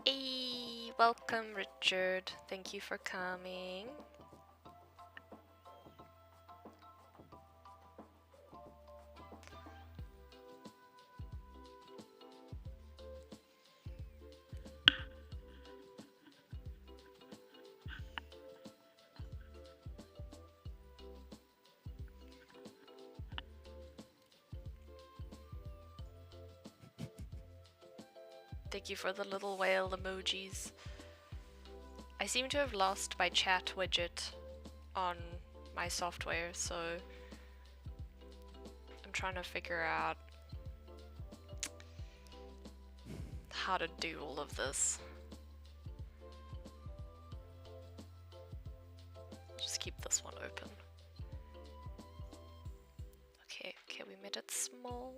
Hey, welcome Richard. Thank you for coming. Thank you for the little whale emojis. I seem to have lost my chat widget on my software, so I'm trying to figure out how to do all of this. Just keep this one open. Okay, we made it small.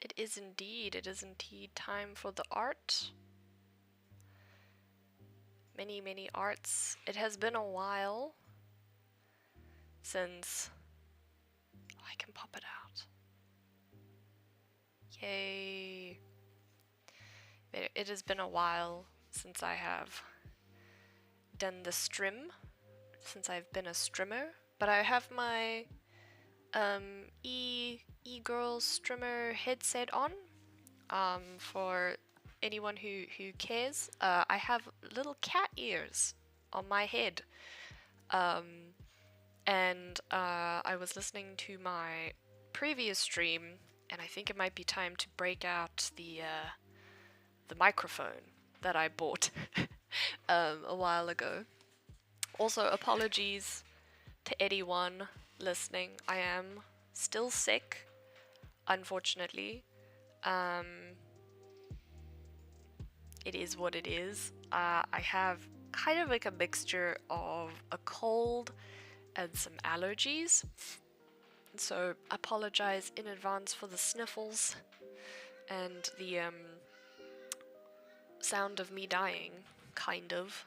It is indeed time for the art. Many arts. It has been a while since I can pop it out. Yay. It has been a while since I have done the stream, since I've been a streamer, but I have my e-girl streamer headset on. For anyone who cares, I have little cat ears on my head. And I was listening to my previous stream, and I think it might be time to break out the microphone that I bought a while ago. Also, apologies to anyone listening. I am still sick, unfortunately. It is what it is. I have kind of like a mixture of a cold and some allergies. So apologize in advance for the sniffles and the sound of me dying, kind of.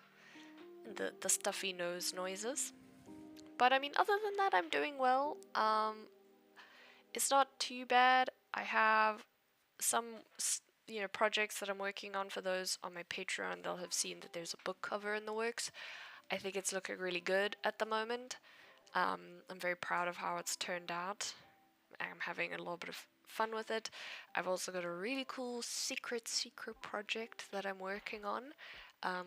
The stuffy nose noises. But I mean, other than that, I'm doing well. it's not too bad. I have some projects that I'm working on. For those on my Patreon, they'll have seen that there's a book cover in the works. I think it's looking really good at the moment. I'm very proud of how it's turned out. I'm having a little bit of fun with it. I've also got a really cool secret project that I'm working on,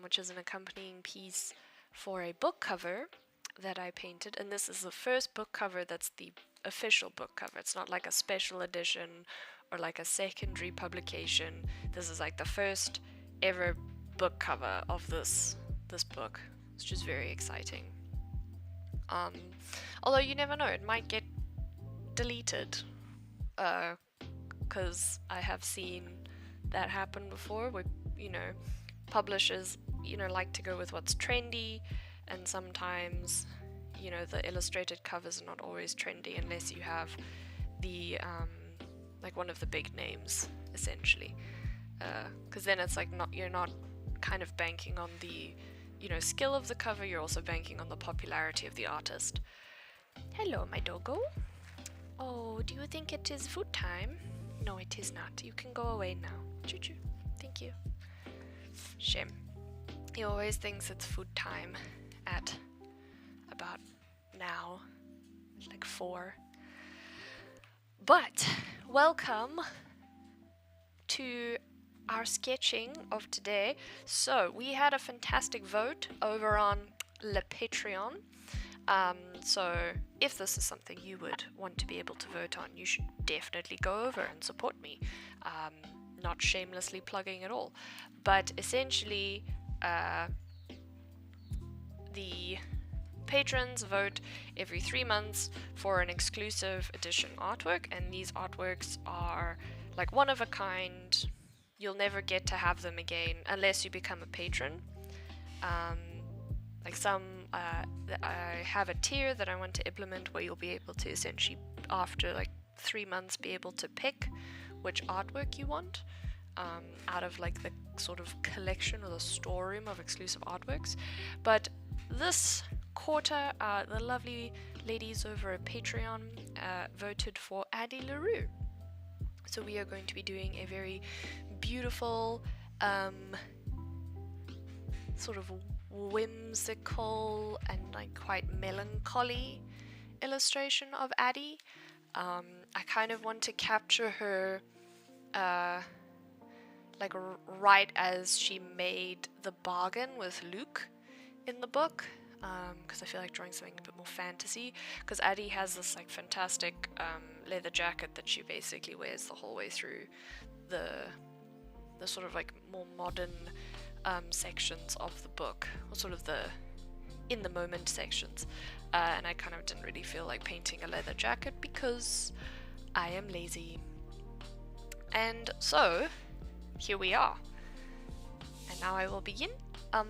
which is an accompanying piece for a book cover that I painted. And this is the first book cover that's the official book cover. It's not like a special edition or like a secondary publication. This is like the first ever book cover of this book, which is very exciting. Although you never know, it might get deleted, because I have seen that happen before, where publishers like to go with what's trendy, and sometimes the illustrated covers are not always trendy unless you have the like one of the big names, essentially, because then it's like you're not kind of banking on the skill of the cover, you're also banking on the popularity of the artist. Hello, my doggo. Oh, do you think it is food time? No, it is not. You can go away now. Choo choo. Thank you. Shame. He always thinks it's food time at about now. It's like 4. But welcome to our sketching of today. So we had a fantastic vote over on Le Patreon. So if this is something you would want to be able to vote on, you should definitely go over and support me. Not shamelessly plugging at all, but essentially the patrons vote every 3 months for an exclusive edition artwork, and these artworks are like one of a kind. You'll never get to have them again unless you become a patron. Like some, I have a tier that I want to implement where you'll be able to essentially, after like 3 months, be able to pick which artwork you want out of like the sort of collection or the storeroom of exclusive artworks. But this quarter, the lovely ladies over at Patreon voted for Addie LaRue. So we are going to be doing a very beautiful, sort of whimsical and like quite melancholy illustration of Addie. I kind of want to capture her like right as she made the bargain with Luke in the book, because I feel like drawing something a bit more fantasy, because Addie has this like fantastic leather jacket that she basically wears the whole way through the sort of like more modern sections of the book, or sort of the in the moment sections, and I kind of didn't really feel like painting a leather jacket because I am lazy. And so here we are, and now I will begin.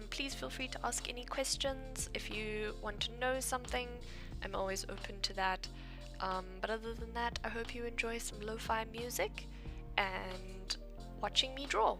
Please feel free to ask any questions if you want to know something. I'm always open to that. But other than that, I hope you enjoy some lo-fi music and watching me draw.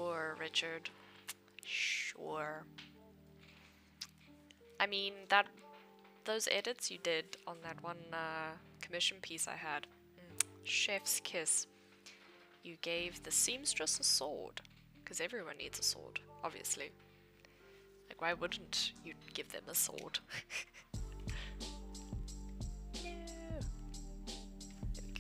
Sure, Richard. Sure. I mean, those edits you did on that one commission piece I had. Chef's kiss. You gave the seamstress a sword. Because everyone needs a sword, obviously. Like, why wouldn't you give them a sword? No. There we go.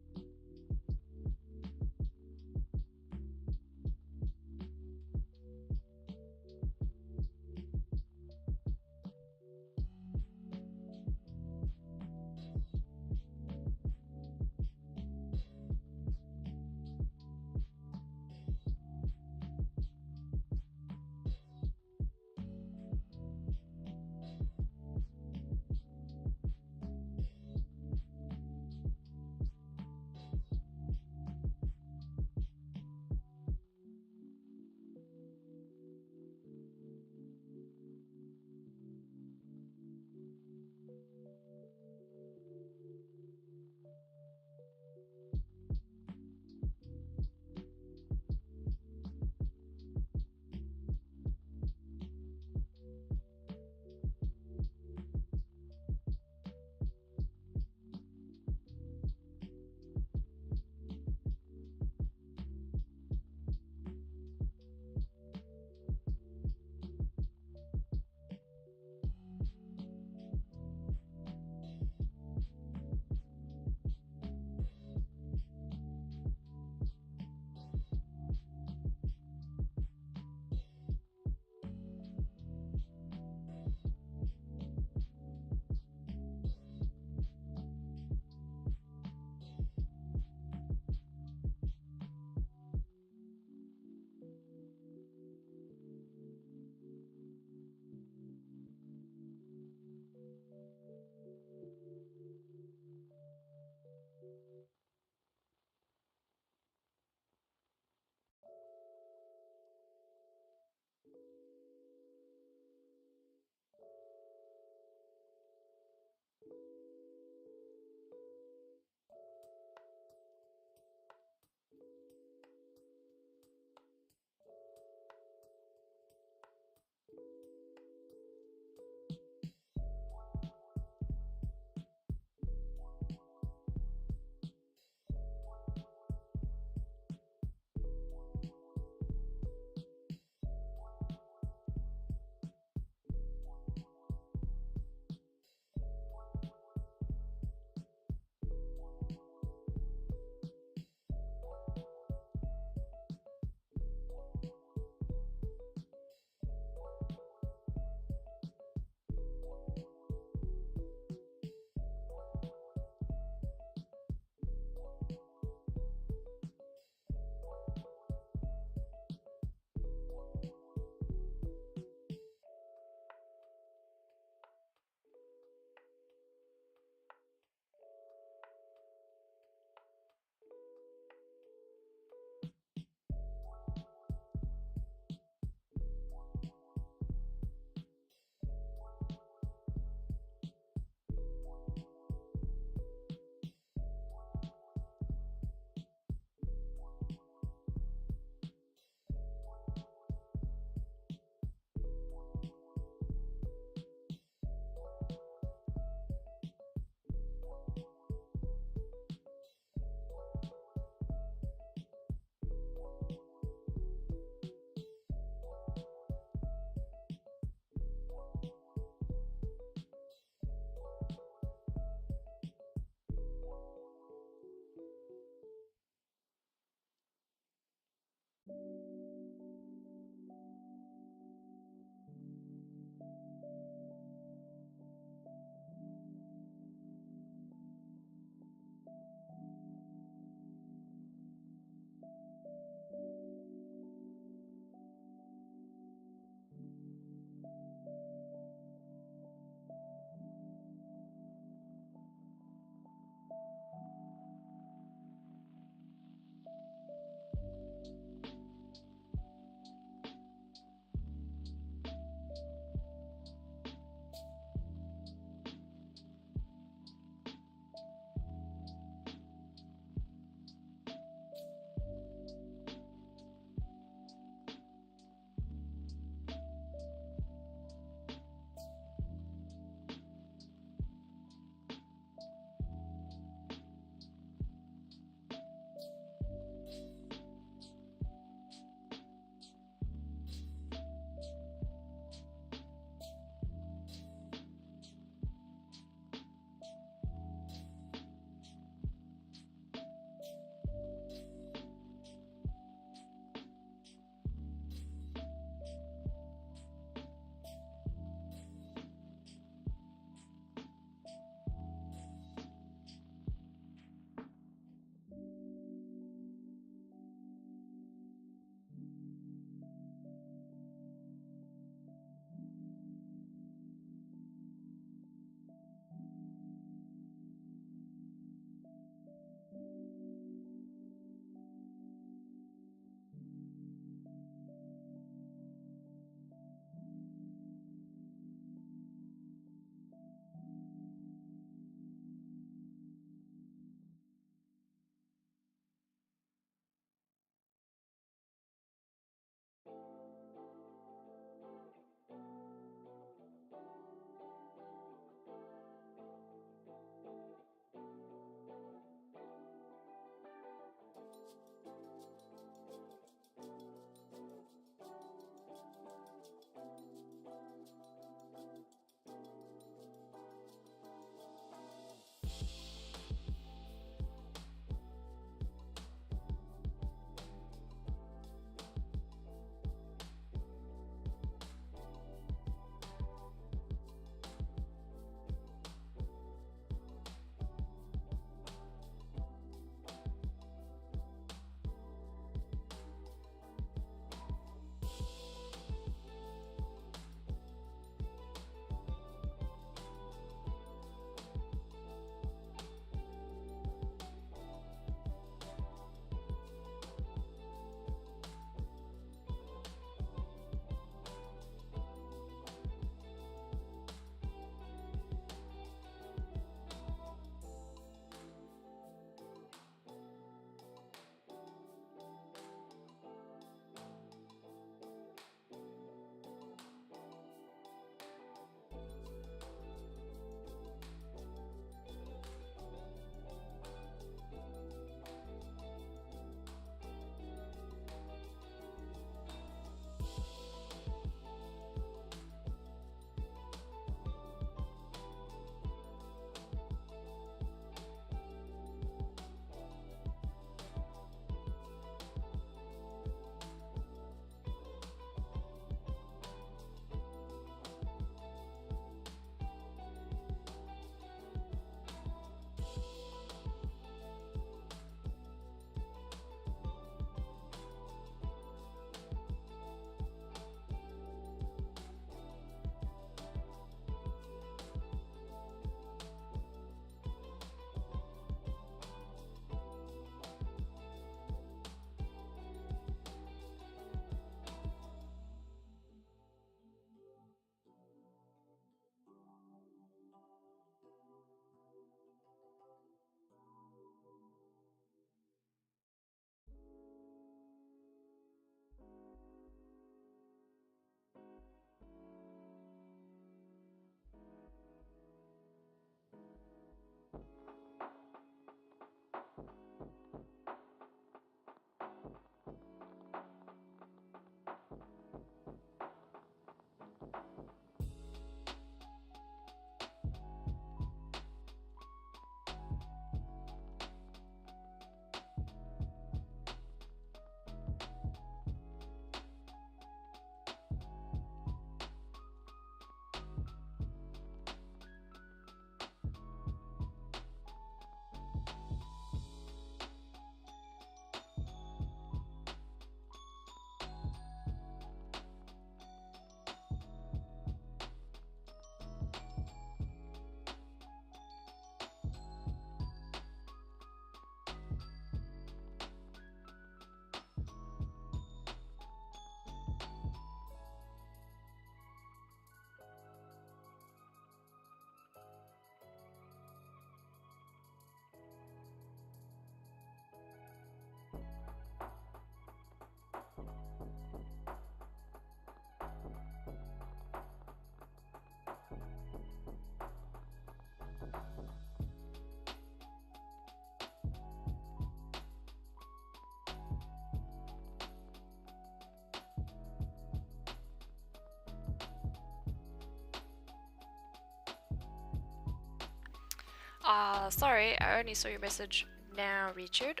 Sorry, I only saw your message now, Richard.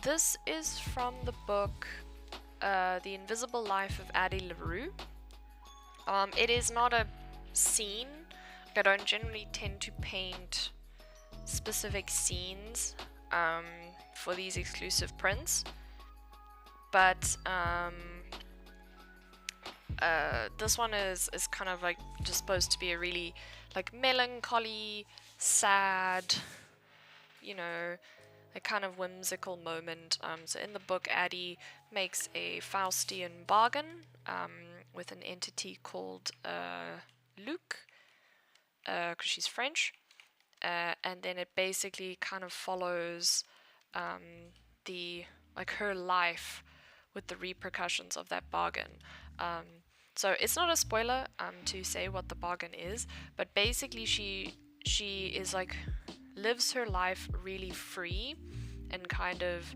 This is from the book, The Invisible Life of Addie LaRue. It is not a scene. I don't generally tend to paint specific scenes, for these exclusive prints, but, this one is kind of like just supposed to be a really like melancholy, sad, you know, a kind of whimsical moment. So in the book, Addie makes a Faustian bargain with an entity called Luke, because she's French, and then it basically kind of follows her life with the repercussions of that bargain. So it's not a spoiler to say what the bargain is, but basically she is like lives her life really free and kind of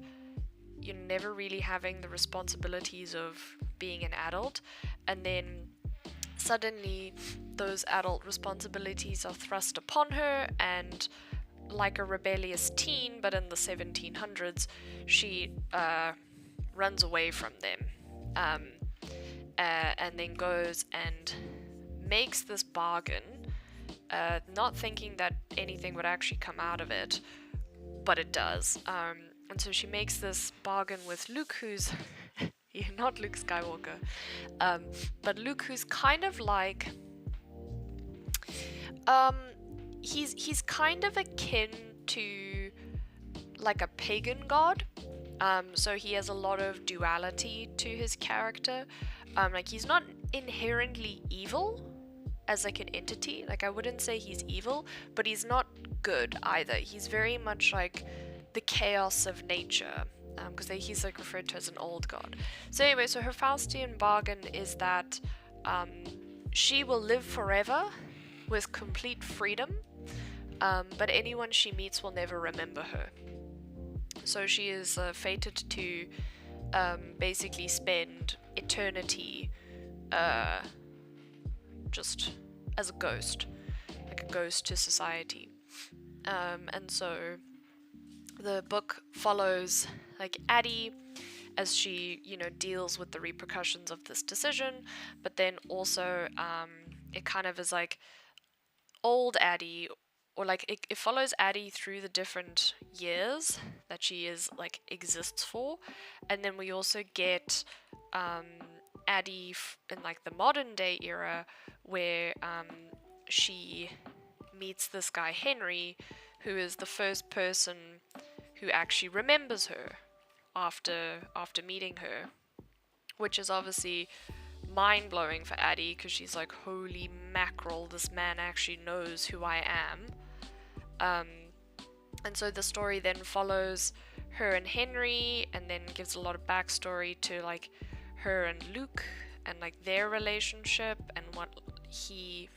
never really having the responsibilities of being an adult, and then suddenly those adult responsibilities are thrust upon her, and like a rebellious teen but in the 1700s, she runs away from them, and then goes and makes this bargain, not thinking that anything would actually come out of it, but it does. And so she makes this bargain with Luke, who's not Luke Skywalker, but Luke, who's kind of like, he's kind of akin to like a pagan god. So he has a lot of duality to his character. Like he's not inherently evil as like an entity. Like I wouldn't say he's evil, but he's not good either. He's very much like the chaos of nature, because he's like referred to as an old god. So anyway, so her Faustian bargain is that she will live forever with complete freedom, but anyone she meets will never remember her. So she is fated to basically spend eternity just as a ghost, like a ghost to society. And so the book follows like Addie as she, deals with the repercussions of this decision, but then also it kind of is like old Addie, or like it follows Addie through the different years that she exists for, and then we also get Addie in like the modern day era, where she meets this guy Henry, who is the first person who actually remembers her after meeting her, which is obviously mind-blowing for Addie, because she's like, holy mackerel, this man actually knows who I am. And so the story then follows her and Henry, and then gives a lot of backstory to like her and Luke, and like their relationship, and what he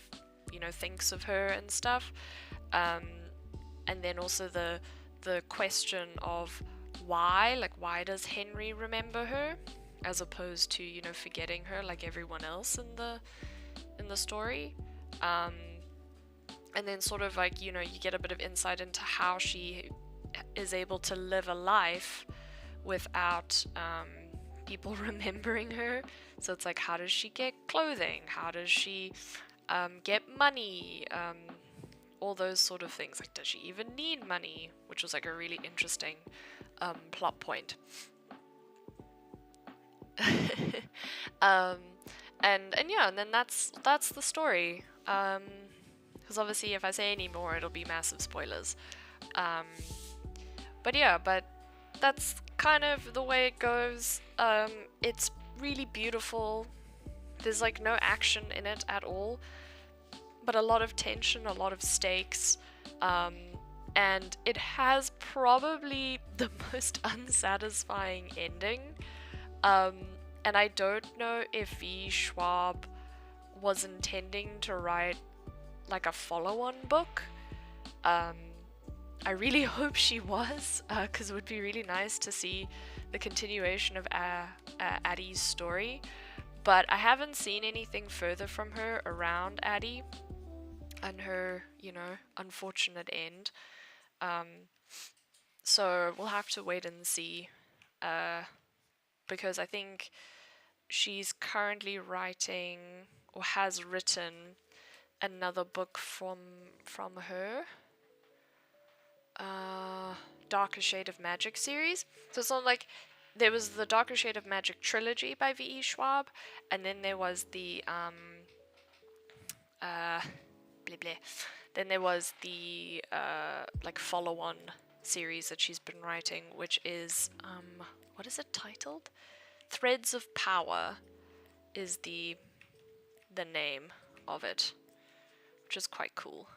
thinks of her and stuff. And then also the question of why does Henry remember her as opposed to forgetting her like everyone else in the story. And then sort of like you get a bit of insight into how she is able to live a life without people remembering her. So it's like, how does she get clothing, how does she get money, all those sort of things. Like, does she even need money? Which was like a really interesting plot point. And then that's the story. Because obviously, if I say any more, it'll be massive spoilers. But that's kind of the way it goes. It's really beautiful. There's like no action in it at all, but a lot of tension, a lot of stakes, and it has probably the most unsatisfying ending. And I don't know if V. Schwab was intending to write like a follow-on book. I really hope she was, because it would be really nice to see the continuation of Addie's story. But I haven't seen anything further from her around Addie. and her, unfortunate end. So we'll have to wait and see, because I think she's currently writing, or has written, another book from her Darker Shade of Magic series. So it's not like there was the Darker Shade of Magic trilogy by V.E. Schwab, and then there was the blah blah. Then there was the like follow-on series that she's been writing, which is what is it titled? Threads of Power is the name of it, which is quite cool.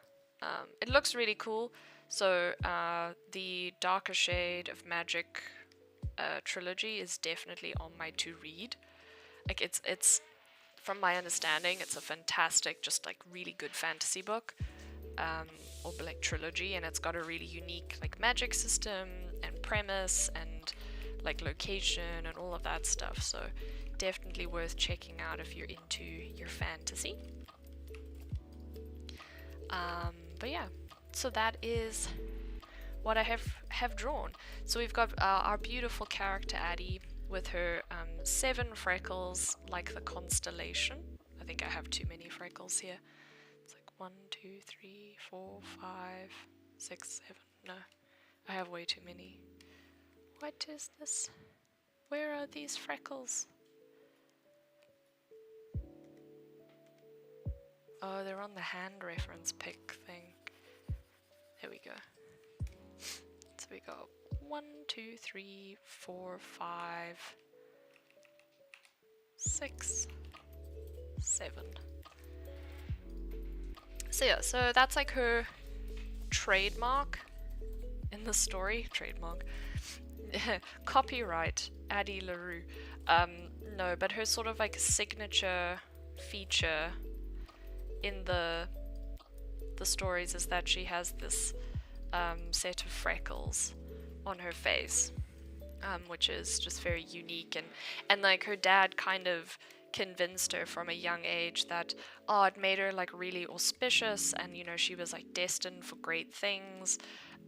It looks really cool. So the Darker Shade of Magic trilogy is definitely on my to read. Like it's from my understanding, it's a fantastic, just like really good fantasy book, or like trilogy, and it's got a really unique like magic system and premise and like location and all of that stuff. So definitely worth checking out if you're into your fantasy. But yeah, so that is what I have drawn. So we've got our beautiful character Addie with her 7 freckles, like the constellation. I think I have too many freckles here. It's like 1, 2, 3, 4, 5, 6, 7. No, I have way too many. What is this? Where are these freckles? Oh, they're on the hand reference pick thing. There we go. So we got 1, 2, 3, 4, 5, 6, 7. So yeah, so that's like her trademark in the story. Trademark. Copyright Addie LaRue. No, but her sort of like signature feature in the stories is that she has this set of freckles on her face, which is just very unique, and like her dad kind of convinced her from a young age that it made her like really auspicious, and she was like destined for great things,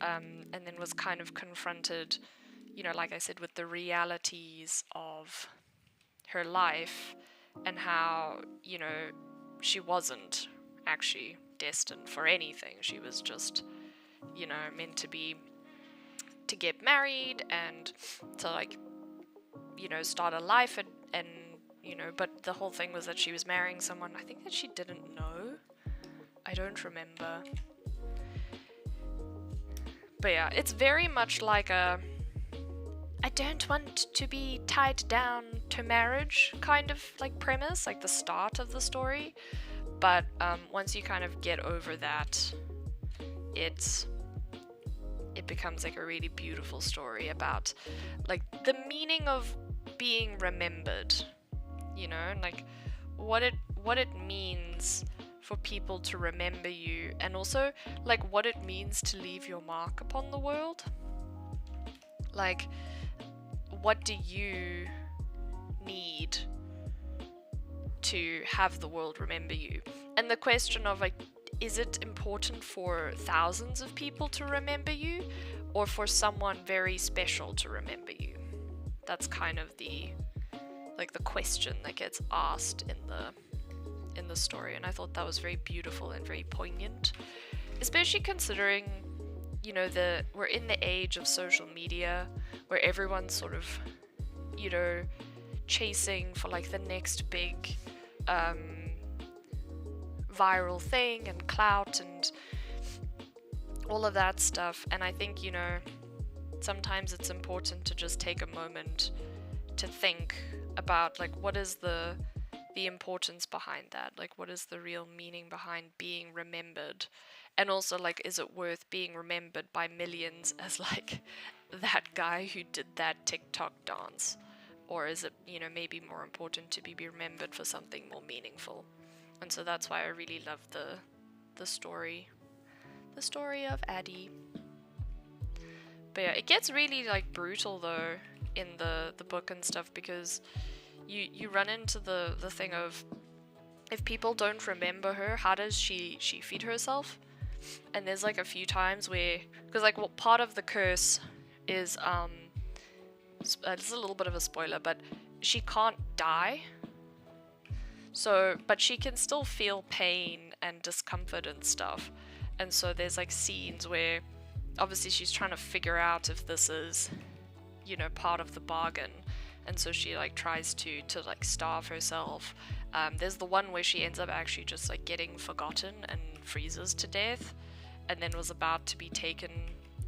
and then was kind of confronted, like I said, with the realities of her life and how she wasn't actually destined for anything. She was just meant to get married and to like start a life, and but the whole thing was that she was marrying someone I think that she didn't know. I don't remember, but yeah, it's very much like a I don't want to be tied down to marriage kind of like premise, like the start of the story. But once you kind of get over that, it becomes like a really beautiful story about like the meaning of being remembered, and like what it means for people to remember you, and also like what it means to leave your mark upon the world. Like, what do you need to have the world remember you? And the question of like, is it important for thousands of people to remember you, or for someone very special to remember you? That's kind of the question that gets asked in the story, and I thought that was very beautiful and very poignant, especially considering we're in the age of social media where everyone's sort of chasing for like the next big viral thing and clout and all of that stuff. And I think sometimes it's important to just take a moment to think about like what is the importance behind that, like what is the real meaning behind being remembered, and also like is it worth being remembered by millions as like that guy who did that TikTok dance, or is it maybe more important to be remembered for something more meaningful? And so that's why I really love the story of Addie. But yeah, it gets really like brutal though in the book and stuff, because you run into the thing of if people don't remember her, how does she feed herself? And there's like a few times where, because like what part of the curse is it's a little bit of a spoiler, but she can't die. So, but she can still feel pain and discomfort and stuff. And so there's like scenes where obviously she's trying to figure out if this is, you know, part of the bargain. And so she like tries to like starve herself. There's the one where she ends up actually just like getting forgotten and freezes to death, and then was about to be taken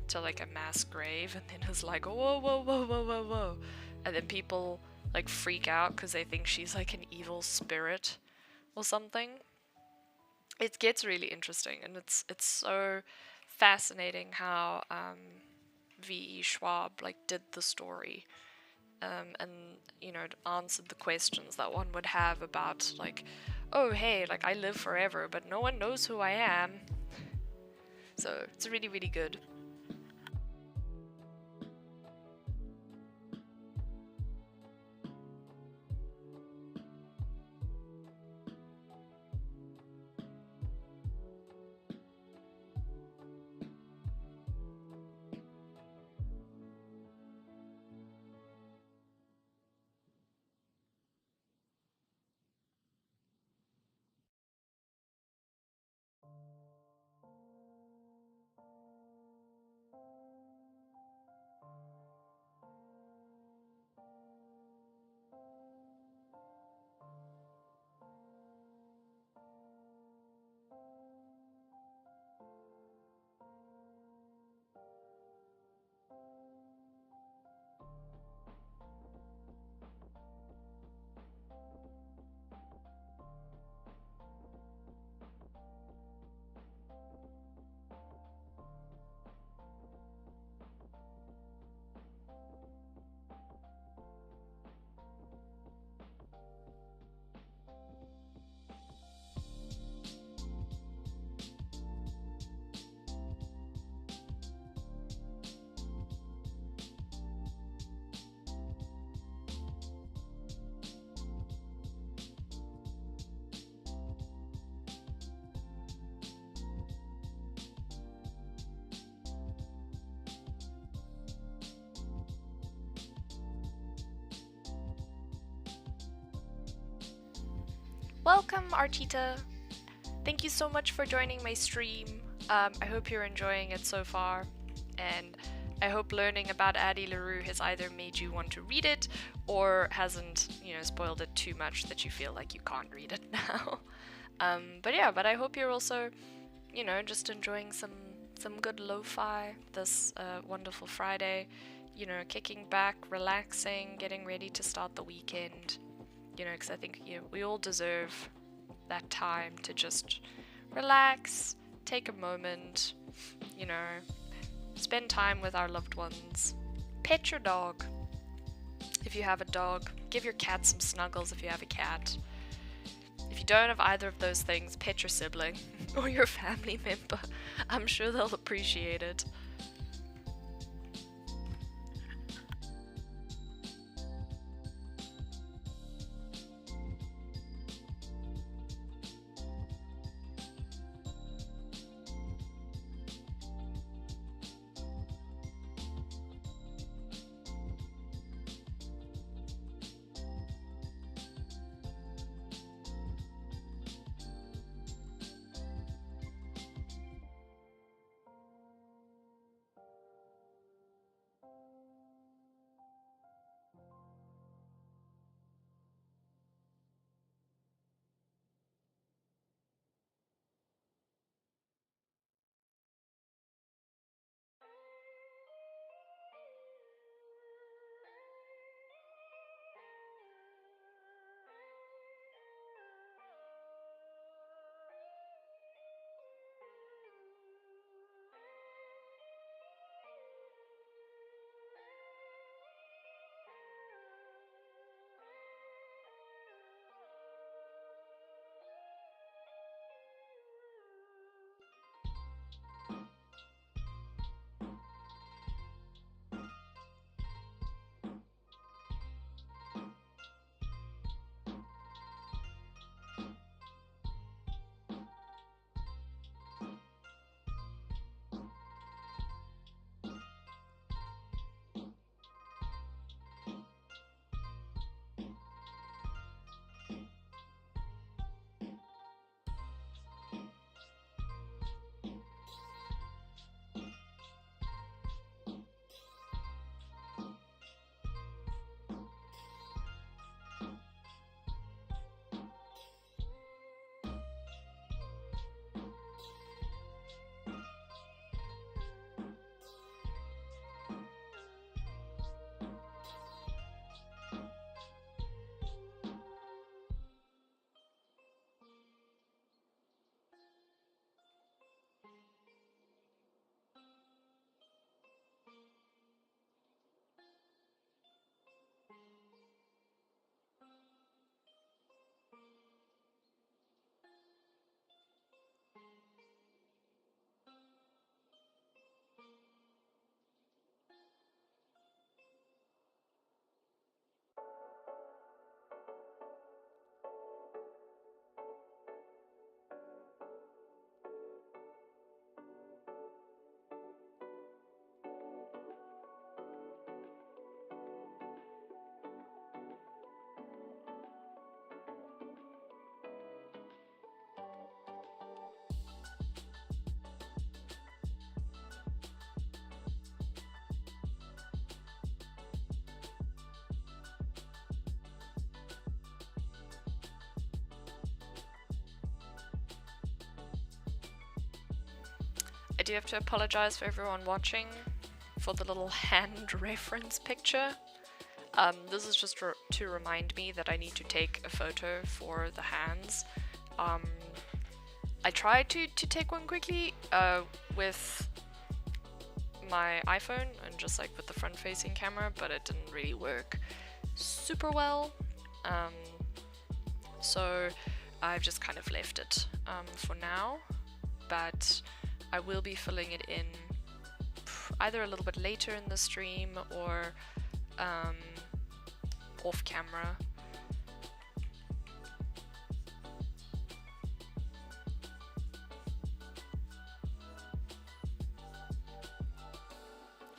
to like a mass grave, and then is like, whoa, whoa, whoa, whoa, whoa, whoa. And then people like freak out because they think she's like an evil spirit or something. It gets really interesting, and it's so fascinating how V.E. Schwab like did the story, and you know, answered the questions that one would have about like, oh hey, like I live forever, but no one knows who I am. So it's really, really good. Welcome, Artita. Thank you so much for joining my stream. I hope you're enjoying it so far, and I hope learning about Addie LaRue has either made you want to read it or hasn't, you know, spoiled it too much that you feel like you can't read it now. But I hope you're also, you know, just enjoying some good lo-fi this wonderful Friday. You know, kicking back, relaxing, getting ready to start the weekend. You know, because I think we all deserve that time to just relax, take a moment, you know, spend time with our loved ones. Pet your dog if you have a dog. Give your cat some snuggles if you have a cat. If you don't have either of those things, pet your sibling or your family member. I'm sure they'll appreciate it. I do have to apologize for everyone watching for the little hand reference picture. This is just to remind me that I need to take a photo for the hands. I tried to take one quickly with my iPhone and just like with the front-facing camera, but it didn't really work super well. So I've just kind of left it for now, but I will be filling it in either a little bit later in the stream or off camera.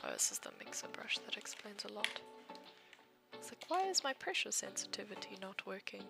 Oh, this is the mixer brush, that explains a lot. It's like, why is my pressure sensitivity not working?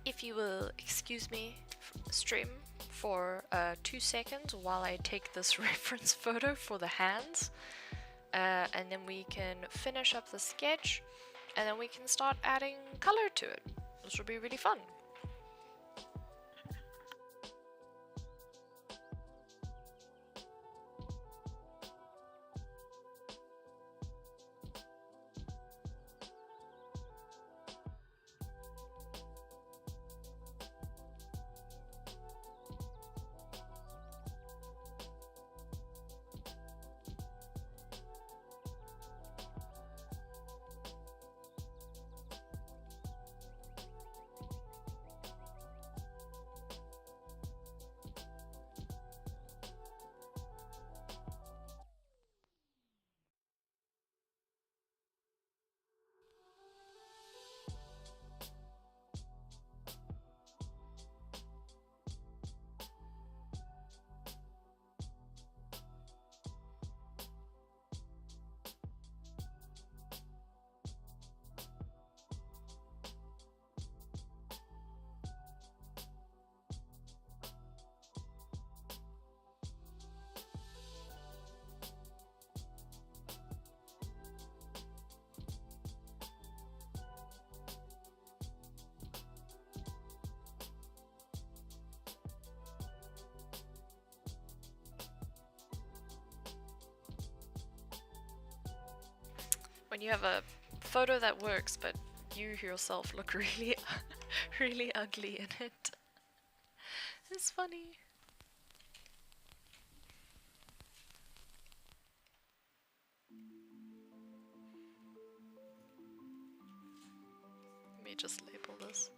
If you will excuse me, stream, for 2 seconds while I take this reference photo for the hands, and then we can finish up the sketch, and then we can start adding color to it. This will be really fun. When you have a photo that works, but you yourself look really, really ugly in it. It's funny. Let me just label this.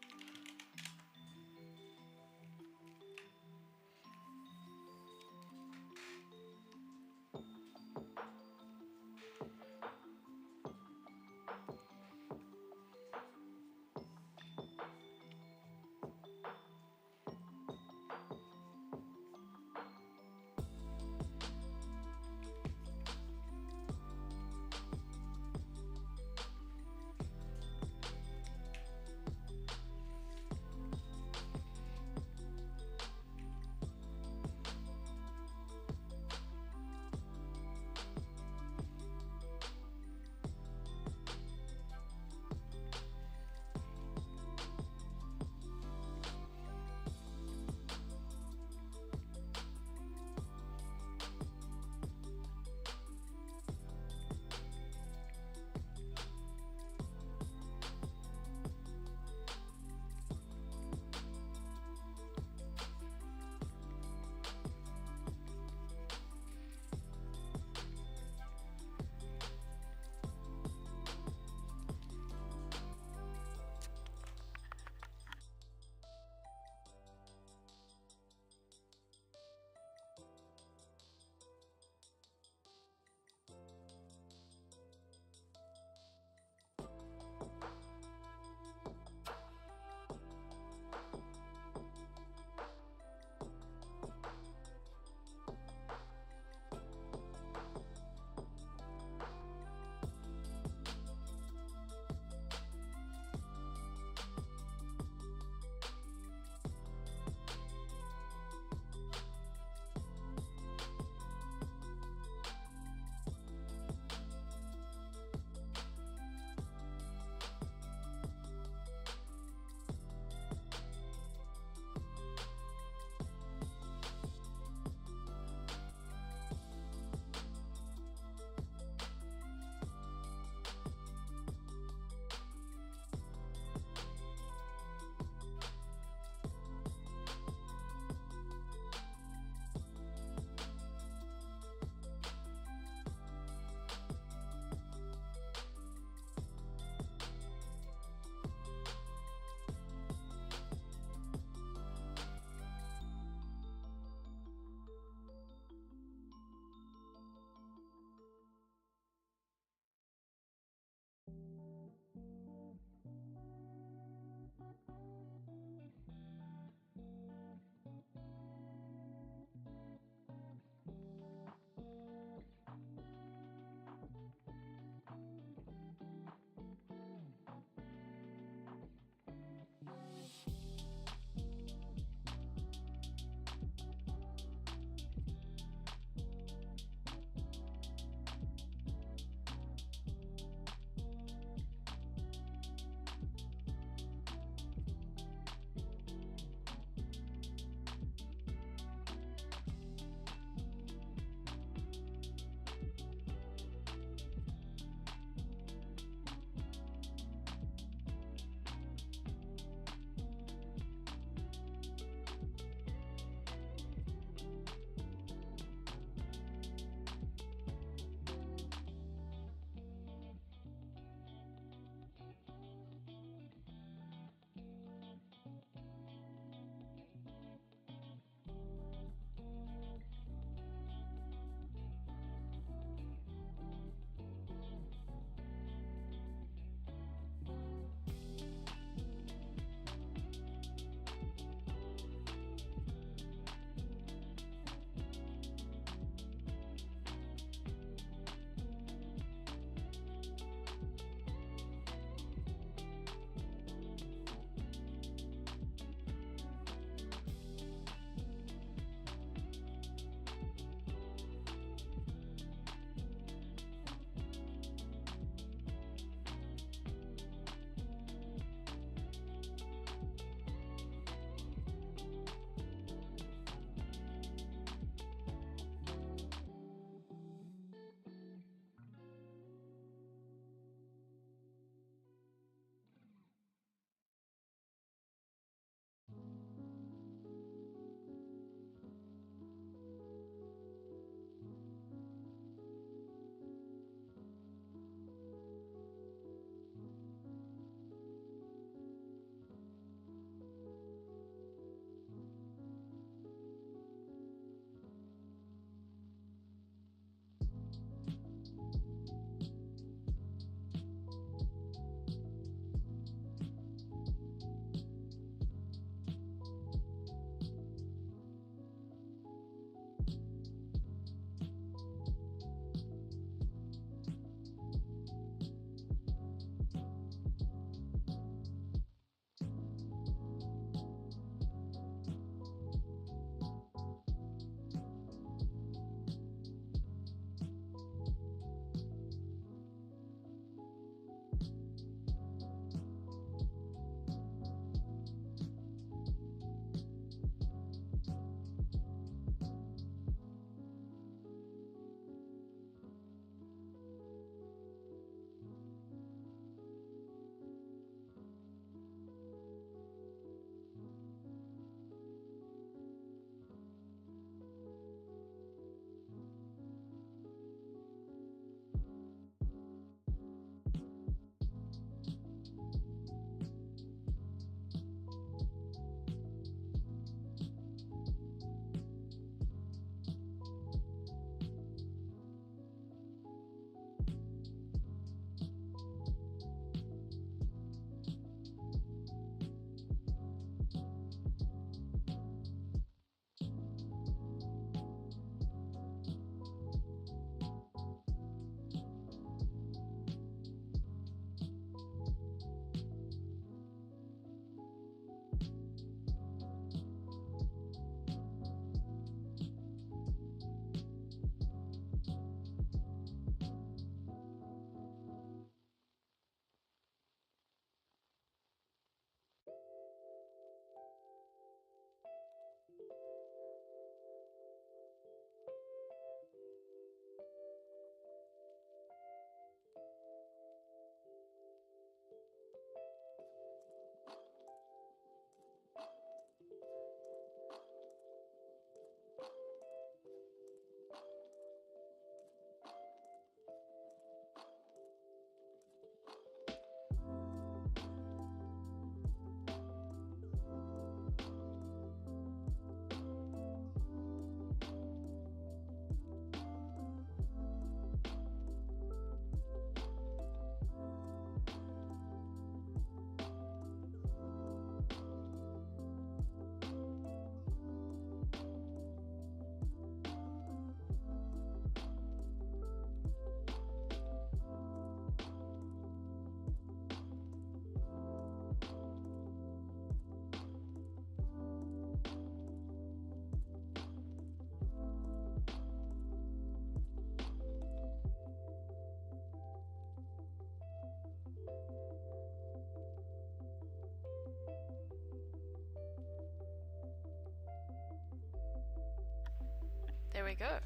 There we go.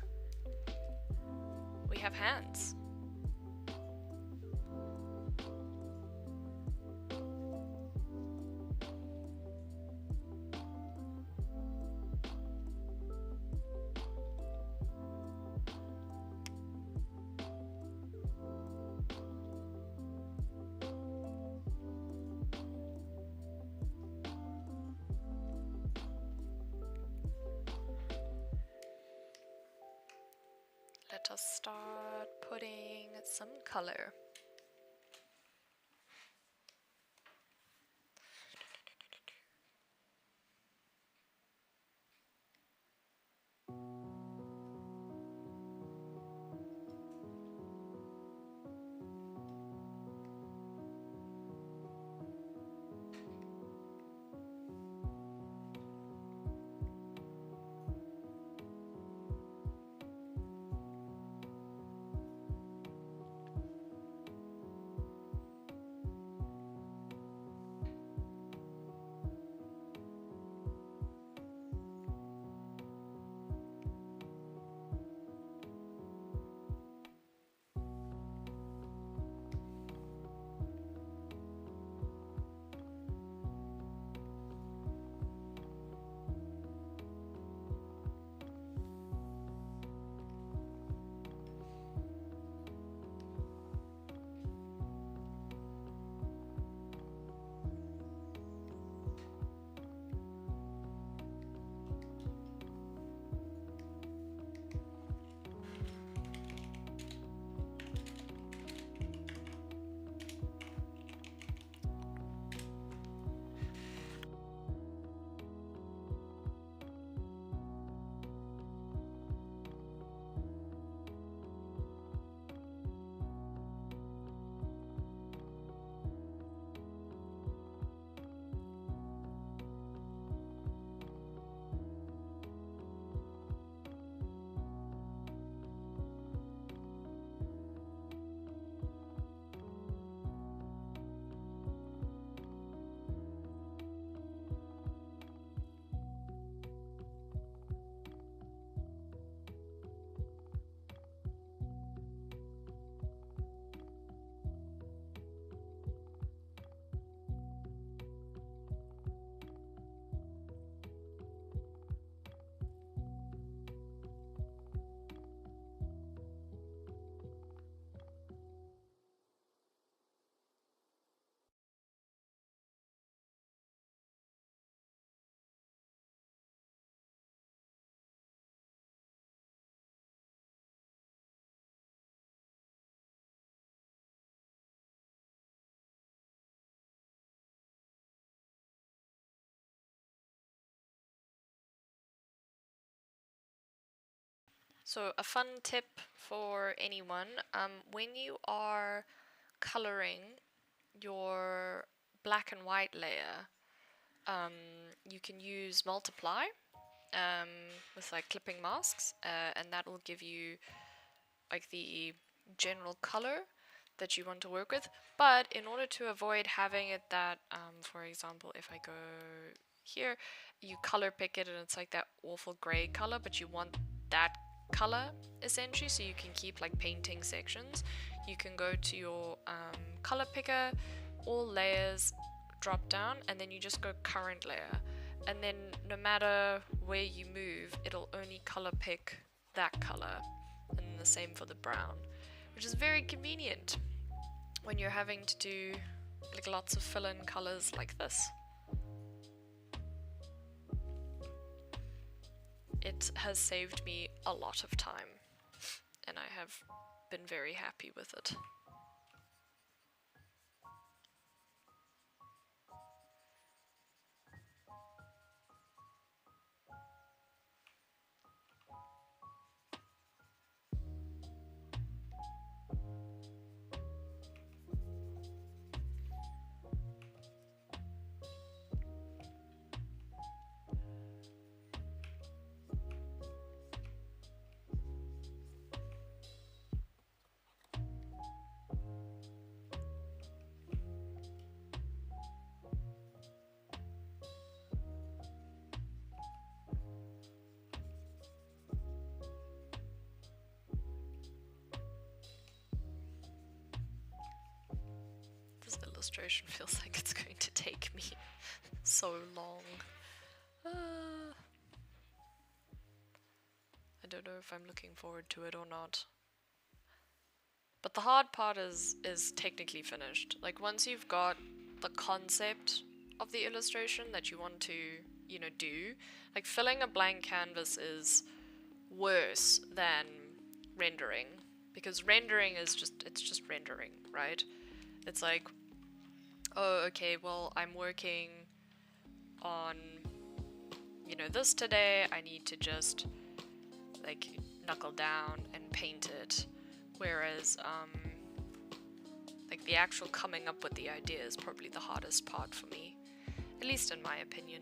We have hands. Let us start putting some color. So a fun tip for anyone, when you are coloring your black and white layer, you can use multiply um, with like clipping masks, and that will give you like the general color that you want to work with. But in order to avoid having it that, for example, if I go here, you color pick it and it's like that awful gray color, but you want that color essentially, so you can keep like painting sections. You can go to your color picker, all layers, drop down, and then you just go current layer, and then no matter where you move, it'll only color pick that color, and the same for the brown, which is very convenient when you're having to do like lots of fill-in colors like this. It has saved me a lot of time, and I have been very happy with it. illustration feels like it's going to take me so long. I don't know if I'm looking forward to it or not. But the hard part is technically finished. Like, once you've got the concept of the illustration that you want to, you know, do, like, filling a blank canvas is worse than rendering, because rendering is just rendering, right? It's like, oh, okay, well, I'm working on, you know, this today, I need to just, like, knuckle down and paint it. Whereas, like, the actual coming up with the idea is probably the hardest part for me, at least in my opinion.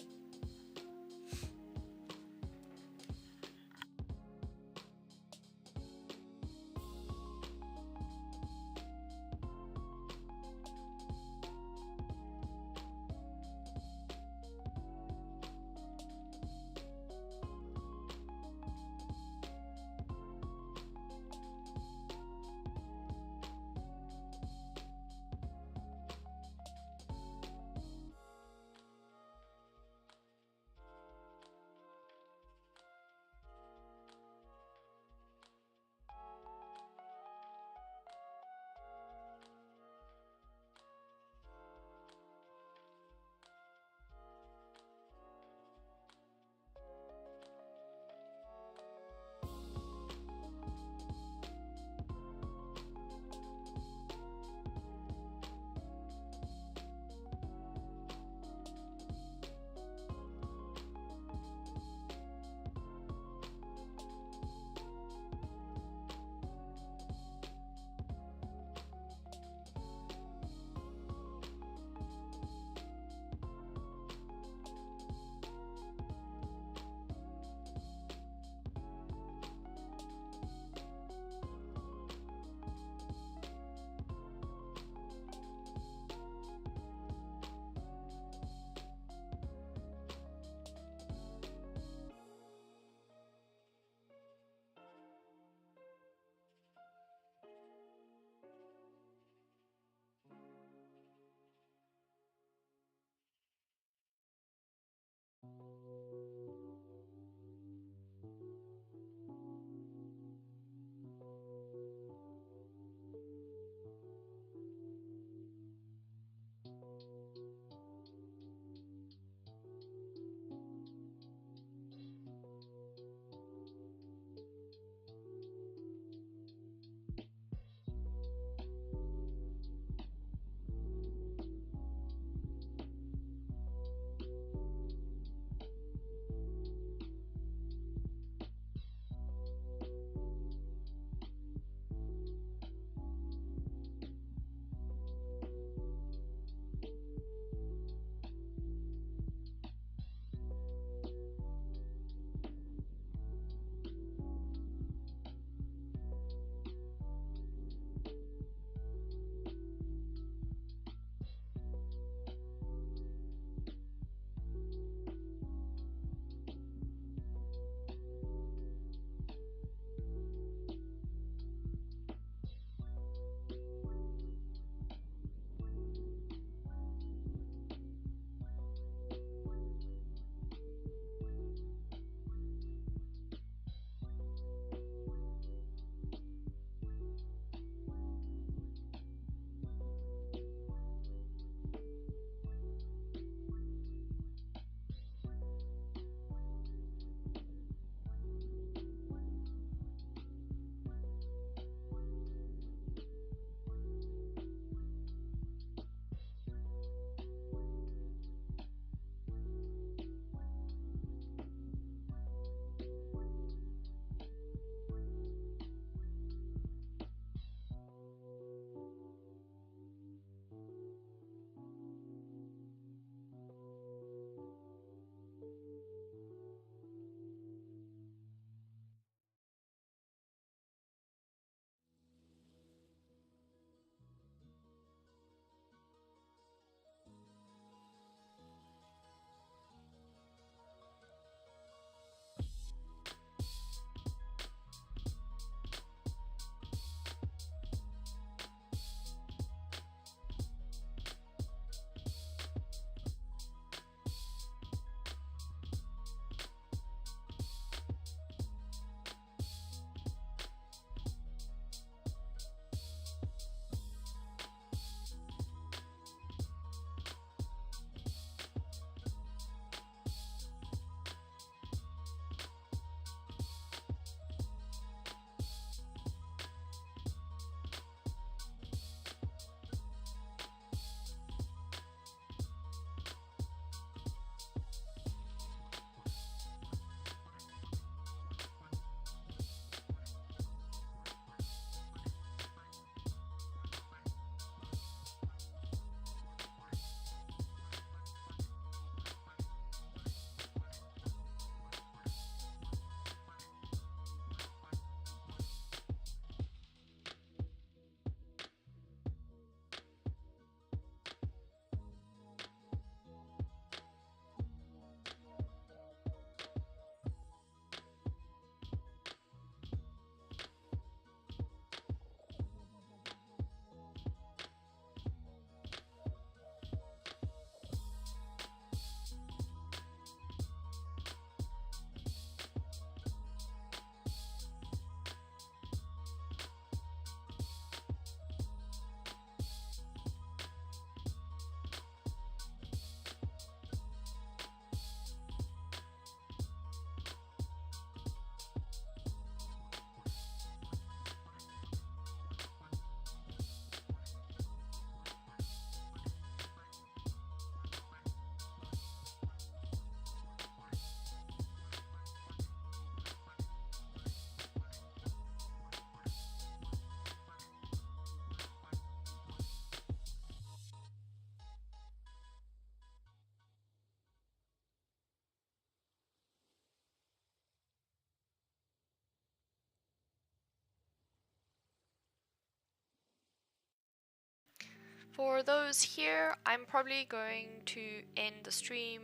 For those here, I'm probably going to end the stream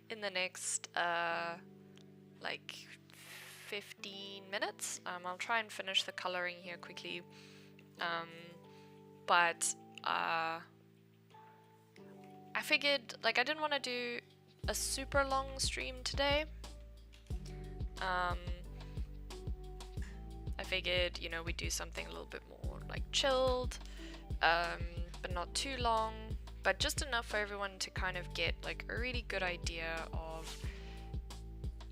in the next like 15 minutes. I'll try and finish the coloring here quickly, but I figured like I didn't want to do a super long stream today. I figured, you know, we'd do something a little bit more like chilled, but not too long, but just enough for everyone to kind of get like a really good idea of,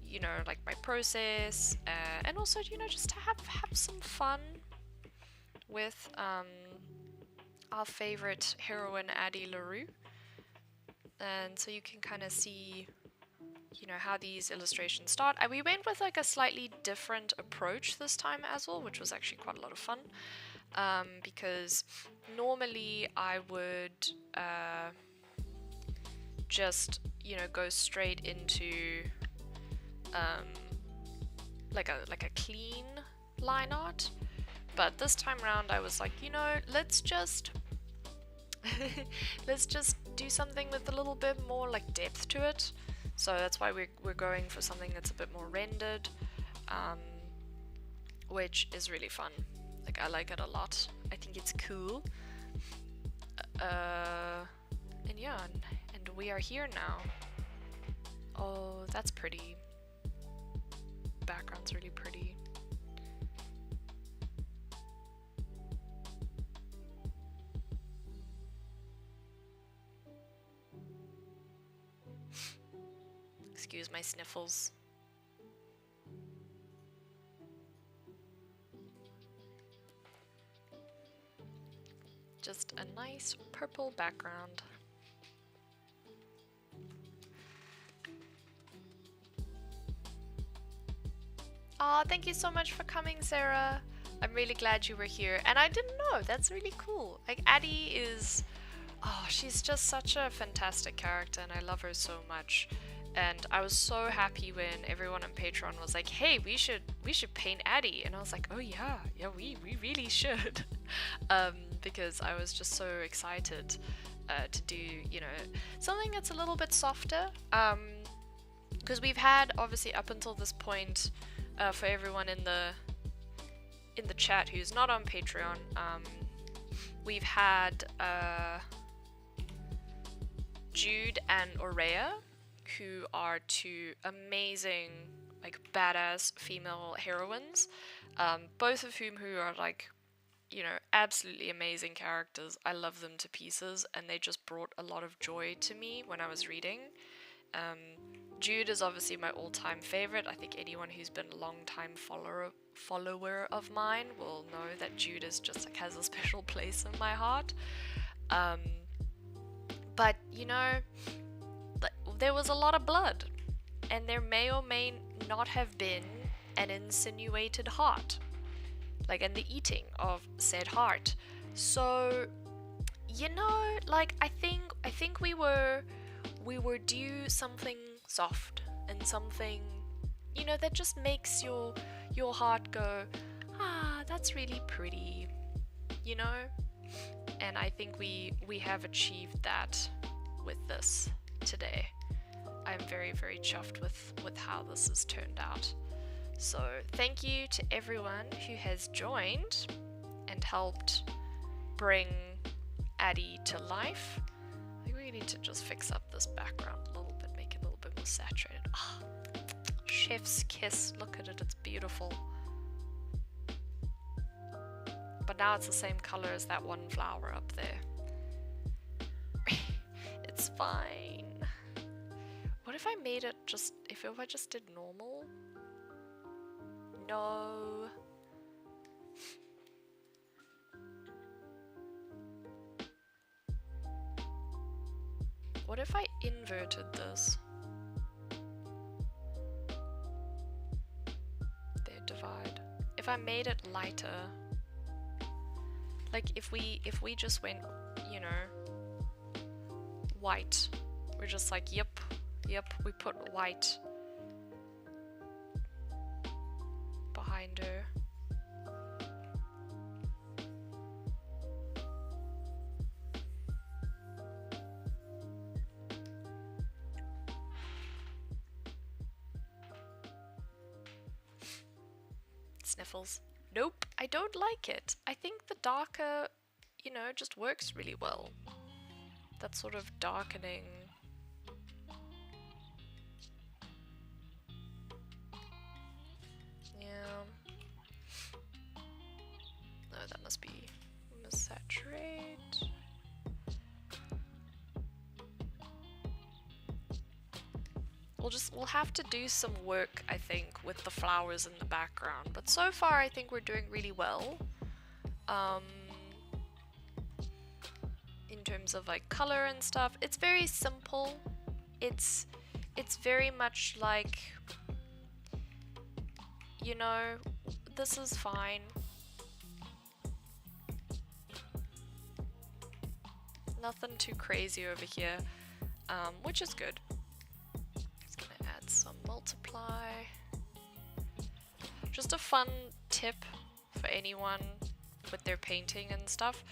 you know, like my process, and also, you know, just to have some fun with our favorite heroine, Addie LaRue. And so you can kind of see, you know, how these illustrations start. And we went with like a slightly different approach this time as well, which was actually quite a lot of fun, because normally I would just, you know, go straight into like a clean line art, but this time around I was like, you know, let's just let's just do something with a little bit more like depth to it. So that's why we're going for something that's a bit more rendered, which is really fun. Like, I like it a lot. I think it's cool. And yeah, and we are here now. Oh, that's pretty. Background's really pretty. Excuse my sniffles. Just a nice purple background. Aw, thank you so much for coming, Sarah. I'm really glad you were here. And I didn't know, that's really cool. Like, Addie is, oh, she's just such a fantastic character and I love her so much. And I was so happy when everyone on Patreon was like, hey, we should paint Addie. And I was like, oh yeah, we really should. Because I was just so excited to do, you know, something that's a little bit softer. Because we've had, obviously, up until this point, for everyone in the chat who's not on Patreon, we've had Jude and Aurea, who are two amazing, like, badass female heroines, both of who are, like, you know, absolutely amazing characters. I love them to pieces, and they just brought a lot of joy to me when I was reading. Jude is obviously my all-time favorite. I think anyone who's been a long-time follower of mine will know that Jude is just, like, has a special place in my heart. But, you know, there was a lot of blood, and there may or may not have been an insinuated heart, like, and the eating of said heart. So, you know, like, I think we were due something soft and something, you know, that just makes your heart go, ah, that's really pretty, you know. And I think we have achieved that with this today. I'm very, very chuffed with how this has turned out. So thank you to everyone who has joined and helped bring Addie to life. I think we need to just fix up this background a little bit, make it a little bit more saturated. Oh, chef's kiss, look at it, it's beautiful. But now it's the same color as that one flower up there. It's fine. What if I made it just, if I just did normal? No. What if I inverted this? There, divide. If I made it lighter, like if we just went, you know, white. We're just like, yep, we put white behind her. Sniffles. Nope, I don't like it. I think the darker, you know, just works really well. That sort of darkening. Yeah. No, that must be saturate. We'll have to do some work, I think, with the flowers in the background. But so far, I think we're doing really well. In terms of like color and stuff, it's very simple. It's very much like, you know, this is fine. Nothing too crazy over here, which is good. Just gonna add some multiply. Just a fun tip for anyone with their painting and stuff.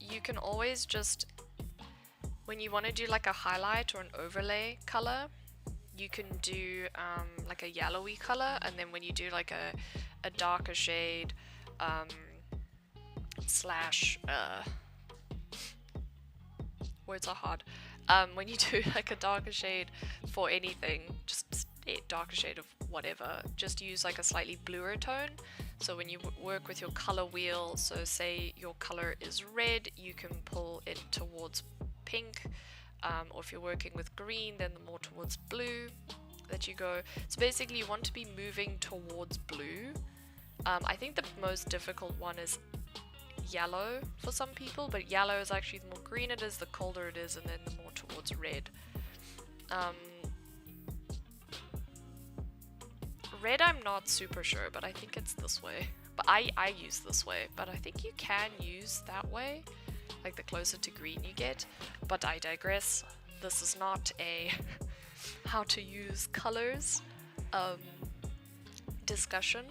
You can always just, when you want to do like a highlight or an overlay color, you can do like a yellowy color, and then when you do like a darker shade slash words are hard, when you do like a darker shade for anything, just a darker shade of whatever, just use like a slightly bluer tone. So when you work with your color wheel, so say your color is red, you can pull it towards pink, or if you're working with green, then the more towards blue that you go. So basically you want to be moving towards blue. I think the most difficult one is yellow for some people, but yellow is actually, the more green it is, the colder it is, and then the more towards red. Red I'm not super sure, but I think it's this way. But I use this way, but I think you can use that way, like the closer to green you get. But I digress. This is not a how to use colors discussion.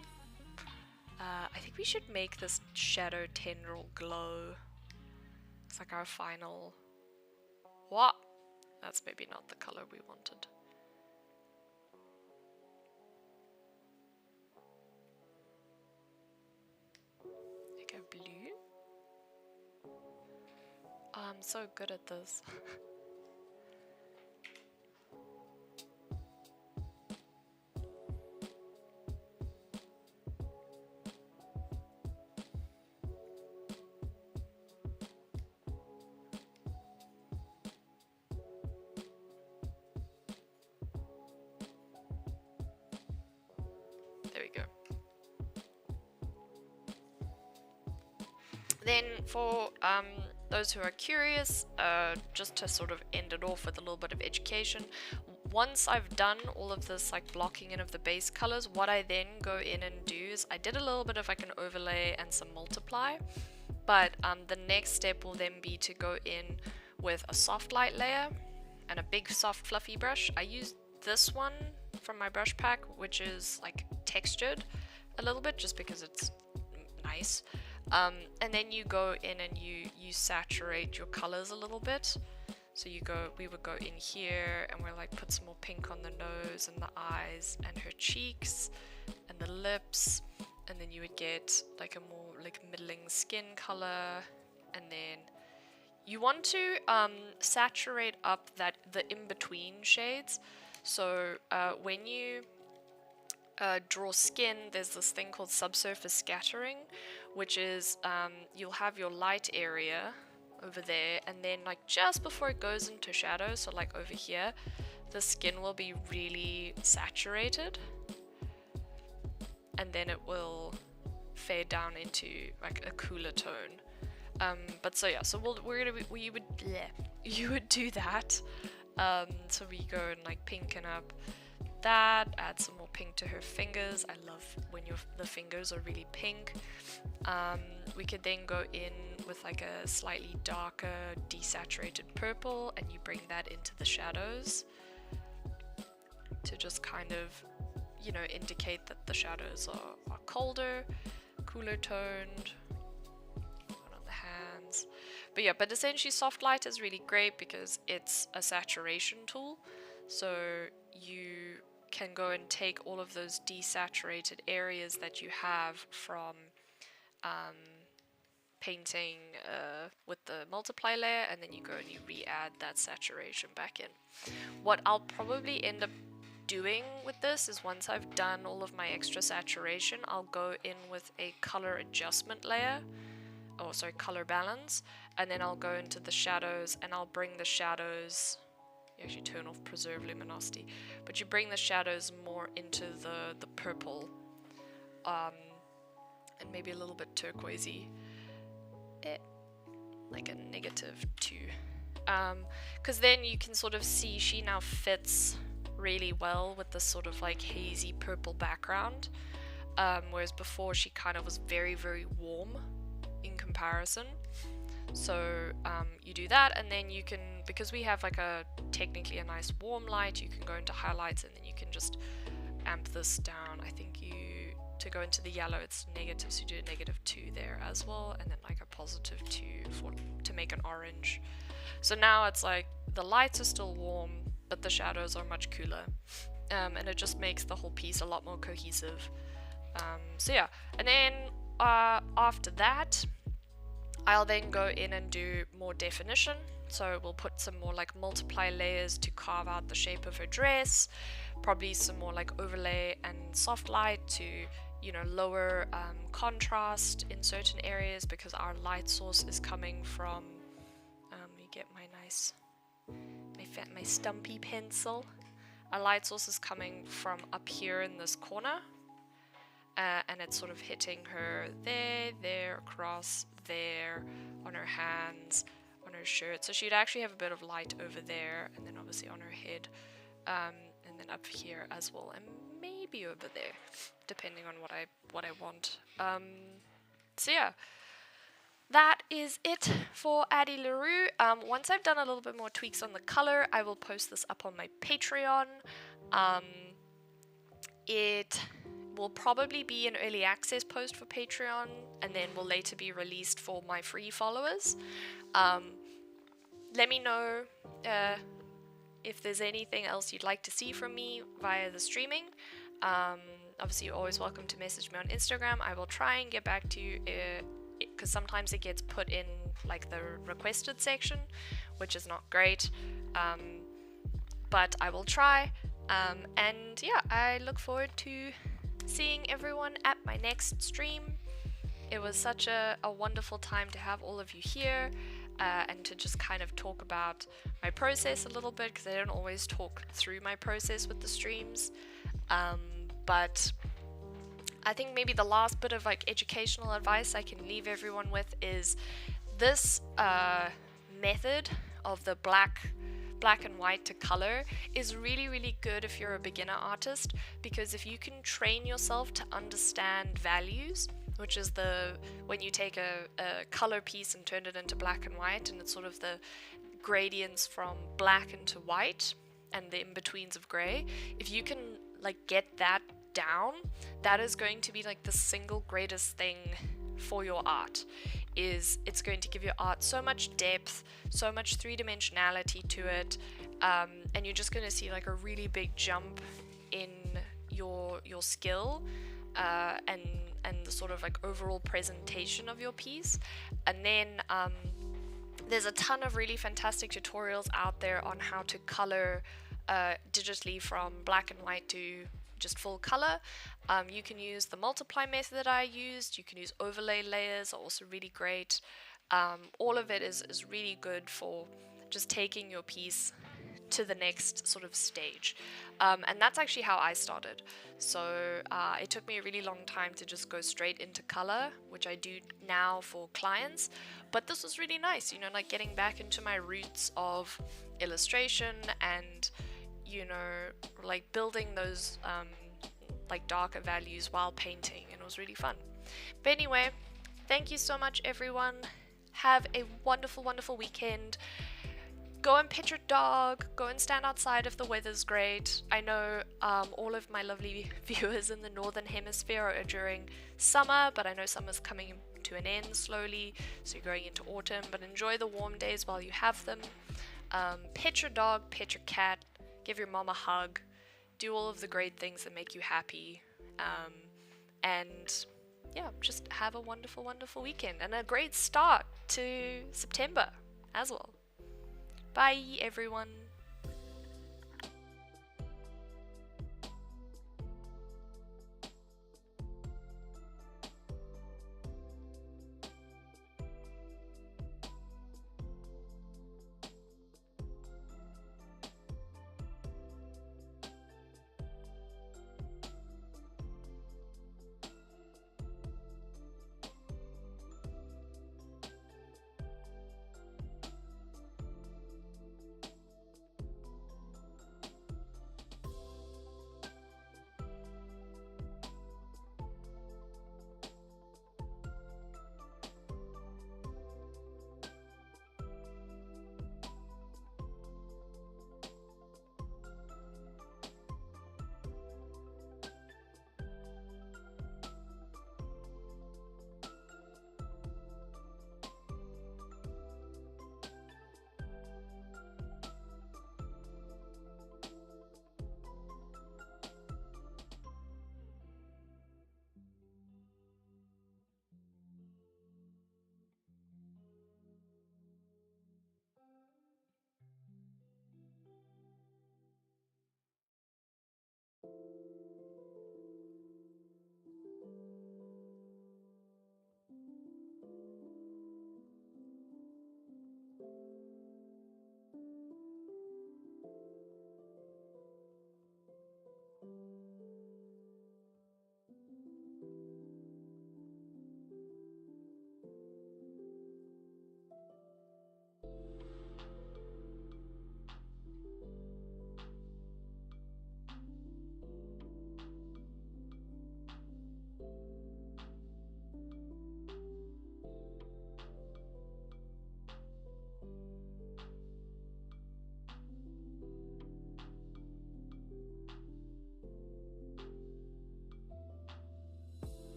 I think we should make this shadow tendril glow. It's like our final... What? That's maybe not the color we wanted. Like a blue? Oh, I'm so good at this. There we go. Then for those who are curious, just to sort of end it off with a little bit of education, once I've done all of this like blocking in of the base colors, what I then go in and do is I did a little bit of like an overlay and some multiply, but the next step will then be to go in with a soft light layer and a big soft fluffy brush. I use this one from my brush pack, which is like textured a little bit just because it's nice. And then you go in and you saturate your colors a little bit. So we would go in here and we'll like put some more pink on the nose and the eyes and her cheeks and the lips, and then you would get like a more like middling skin color, and then you want to saturate up the in-between shades. So when you draw skin, there's this thing called subsurface scattering, which is you'll have your light area over there, and then like just before it goes into shadow, so like over here, the skin will be really saturated, and then it will fade down into like a cooler tone. But so yeah, so you would do that. So we go and like pinken up that, add some more pink to her fingers. I love when the fingers are really pink. We could then go in with like a slightly darker desaturated purple, and you bring that into the shadows to just kind of, you know, indicate that the shadows are colder, cooler toned. One on the hands. But yeah, but essentially soft light is really great because it's a saturation tool. So you can go and take all of those desaturated areas that you have from painting with the multiply layer, and then you go and you re-add that saturation back in. What I'll probably end up doing with this is, once I've done all of my extra saturation, I'll go in with a color adjustment layer, oh sorry, color balance, and then I'll go into the shadows and I'll bring the shadows, you actually turn off preserve luminosity, but you bring the shadows more into the purple, and maybe a little bit turquoisey, like a -2, because then you can sort of see she now fits really well with this sort of like hazy purple background, whereas before she kind of was very, very warm in comparison. So you do that, and then you can, because we have like technically a nice warm light, you can go into highlights and then you can just amp this down. I think to go into the yellow it's negative, so you do a -2 there as well, and then like a +2 to make an orange. So now it's like the lights are still warm, but the shadows are much cooler, and it just makes the whole piece a lot more cohesive. So yeah, and then after that I'll then go in and do more definition. So we'll put some more like multiply layers to carve out the shape of her dress, probably some more like overlay and soft light to, you know, lower contrast in certain areas, because our light source is coming from, let me get my nice, my stumpy pencil. Our light source is coming from up here in this corner, and it's sort of hitting her there, across there, on her hands, on her shirt. So she'd actually have a bit of light over there, and then obviously on her head, and then up here as well, and maybe over there, depending on what I want. So yeah, that is it for Addie LaRue. Once I've done a little bit more tweaks on the color, I will post this up on my Patreon. It will probably be an early access post for Patreon, and then will later be released for my free followers. Let me know if there's anything else you'd like to see from me via the streaming. Obviously you're always welcome to message me on Instagram. I will try and get back to you, because sometimes it gets put in like the requested section, which is not great, but I will try. And yeah, I look forward to seeing everyone at my next stream. It was such a wonderful time to have all of you here, and to just kind of talk about my process a little bit, because I don't always talk through my process with the streams. But I think maybe the last bit of like educational advice I can leave everyone with is this method of the black and white to color is really, really good if you're a beginner artist, because if you can train yourself to understand values, which is when you take a color piece and turn it into black and white, and it's sort of the gradients from black into white and the in-betweens of gray, if you can like get that down, that is going to be like the single greatest thing for your art. It's going to give your art so much depth, so much three-dimensionality to it, and you're just going to see like a really big jump in your skill, and the sort of like overall presentation of your piece. And then there's a ton of really fantastic tutorials out there on how to color digitally from black and white to just full color. You can use the multiply method that I used. You can use overlay layers, are also really great. All of it is really good for just taking your piece to the next sort of stage. And that's actually how I started. So it took me a really long time to just go straight into color, which I do now for clients. But this was really nice, you know, like getting back into my roots of illustration and, you know, like building those like darker values while painting, and it was really fun. But anyway, thank you so much everyone. Have a wonderful, wonderful weekend. Go and pet your dog, go and stand outside if the weather's great. I know all of my lovely viewers in the northern hemisphere are during summer, but I know summer's coming to an end slowly, so you're going into autumn, but enjoy the warm days while you have them. Pet your dog, pet your cat, give your mom a hug, do all of the great things that make you happy. And yeah, just have a wonderful, wonderful weekend and a great start to September as well. Bye, everyone.